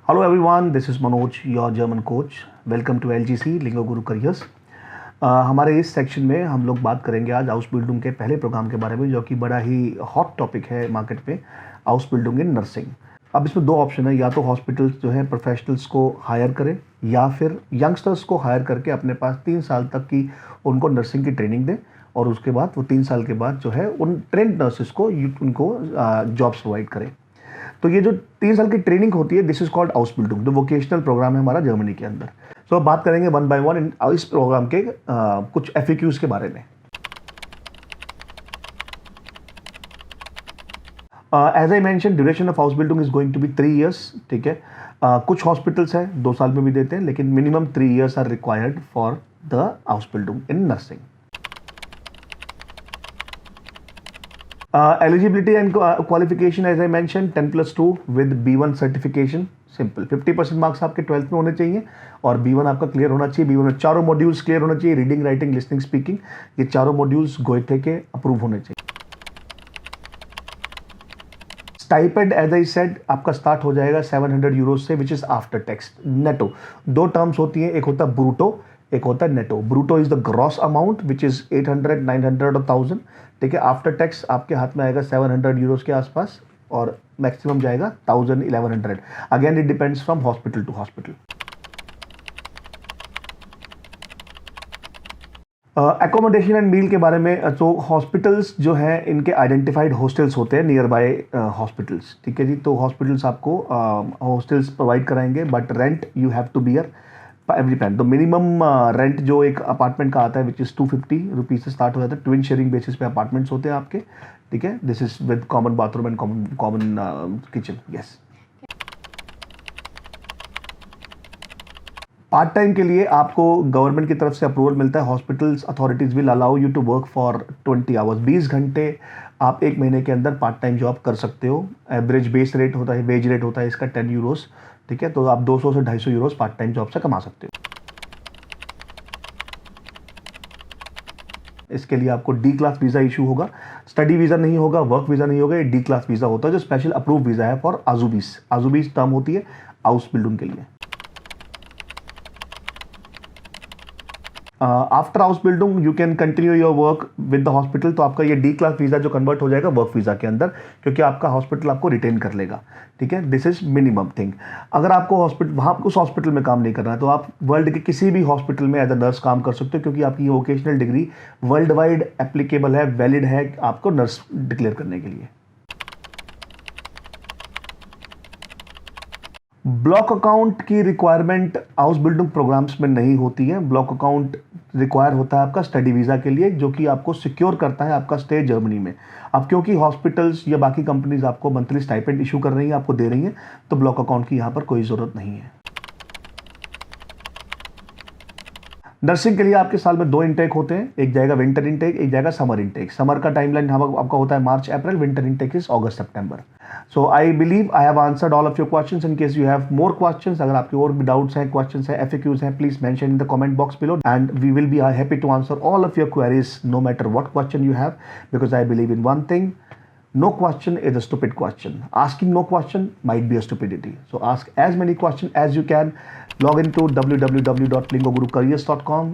Hello everyone, this is Manoj, your German coach. Welcome to LGC lingo Guru careers. हमारे इस section में हम लोग बात करेंगे आज हाउस बिल्डिंग के पहले प्रोग्राम के बारे में, जो कि बड़ा ही हॉट टॉपिक है मार्केट में, हाउस बिल्डिंग इन नर्सिंग। अब इसमें दो ऑप्शन है, या तो हॉस्पिटल्स जो है प्रोफेशनल्स को हायर करें या फिर यंगस्टर्स को हायर करके अपने पास 3 साल तक की उनको नर्सिंग की ट्रेनिंग दें और उसके बाद वो 3 साल के बाद जो है उन ट्रेंड नर्सेस को उनको जॉब्स प्रोवाइड करें। तो ये जो 3 साल की ट्रेनिंग होती है, this is called house building, जो वोकेशनल प्रोग्राम है हमारा जर्मनी के अंदर। सो बात करेंगे वन बाय वन इस प्रोग्राम के कुछ एफएक्यूज के बारे में। As I mention, duration of house building is going to be 3 years, ठीक है। कुछ हॉस्पिटल्स हैं 2 साल में भी देते हैं, लेकिन minimum 3 years are required for the house building in nursing. Eligibility and qualification, as I mentioned, 10+2 with B1 certification, simple. 50% marks आपके 12th में होने चाहिए और B1 आपका क्लियर होना चाहिए। B1 में चारों मॉड्यूल्स क्लियर होना चाहिए, रीडिंग, राइटिंग, लिसनिंग, स्पीकिंग, ये चारों मॉड्यूल्स गोएथे के अप्रूव होने चाहिए। स्टाइपेंड, एज आई सेड, आपका स्टार्ट हो जाएगा 700 यूरो से, विच इज आफ्टर टैक्स नेटो। 2 टर्म्स होती हैं, एक होता है ब्रूटो, एक होता है नेटो। ब्रूटो is the gross amount which is 800, 900 और 1000, ठीक है। आफ्टर टैक्स आपके हाथ में आएगा 700 यूरोस के आसपास और मैक्सिमम जाएगा 1000, 1100। Again it depends from hospital to hospital. Accommodation and meal के बारे में, तो हॉस्पिटल्स जो हैं इनके आइडेंटिफाइड हॉस्टल्स होते हैं नियर बाय हॉस्पिटल्स, ठीक है जी। तो हॉस्पिटल्स आपको हॉस्टल्स प्रोवाइड कराएंगे, but rent you have to bear every pan. तो मिनिमम रेंट जो एक अपार्टमेंट का आता है विच इज़ 250 रुपीज़ से स्टार्ट हो जाता है। ट्विन शेयरिंग बेसिस पे अपार्टमेंट्स होते हैं आपके, ठीक है। This is with common bathroom and common kitchen, yes. Part time के लिए आपको गवर्नमेंट की तरफ से अप्रूवल मिलता है। Hospitals authorities will allow you to work for 20 hours, 20 घंटे आप एक महीने के अंदर पार्ट टाइम जॉब कर सकते हो। एवरेज बेस रेट होता है, वेज रेट होता है इसका 10 यूरोस, ठीक है। तो आप 200 से 250 यूरोस पार्ट टाइम जॉब से कमा सकते हो। इसके लिए आपको डी क्लास वीज़ा इशू होगा, स्टडी वीज़ा नहीं होगा, वर्क वीज़ा नहीं होगा, ये डी क्लास वीज़ा होता है जो स्पेशल अप्रूव वीज़ा है फॉर आजुबीस। आजुबीस टर्म होती है हाउस बिल्डिंग के लिए। After house building you can continue your work with the hospital. तो आपका ये डी क्लास वीज़ा जो कन्वर्ट हो जाएगा वर्क वीज़ा के अंदर, क्योंकि आपका हॉस्पिटल आपको रिटेन कर लेगा, ठीक है। This is minimum thing. अगर आपको हॉस्पिटल वहाँ उस हॉस्पिटल में काम नहीं करना है तो आप वर्ल्ड के किसी भी हॉस्पिटल में एज अ नर्स काम कर सकते हो, क्योंकि आपकी ये vocational degree world wide applicable है, वैलिड है आपको नर्स डिक्लेयर करने के लिए। ब्लॉक अकाउंट की रिक्वायरमेंट हाउस बिल्डिंग प्रोग्राम्स में नहीं होती है। ब्लॉक अकाउंट रिक्वायर होता है आपका स्टडी वीज़ा के लिए, जो कि आपको सिक्योर करता है आपका स्टे जर्मनी में। अब क्योंकि हॉस्पिटल्स या बाकी कंपनीज आपको मंथली स्टाइपेंड इशू कर रही हैं, आपको दे रही हैं, तो ब्लॉक अकाउंट की यहाँ पर कोई ज़रूरत नहीं है। नर्सिंग के लिए आपके साल में 2 इंटेक होते हैं, एक जाएगा विंटर इंटेक, एक जाएगा समर इंटेक। समर का टाइमलाइन आपका होता है मार्च अप्रैल, winter intake is August September. So I believe I have answered all of your questions. In case you have more questions, अगर आपके और भी डाउट्स हैं, क्वेश्चंस हैं, एफएक्यूज हैं, please mention in the comment box below and we will be happy to answer all of your queries no matter what question you have, because I believe in one thing, no question is a stupid question. Asking no question might be a stupidity. So ask as many questions as you can. Log into www.lingogurucareers.com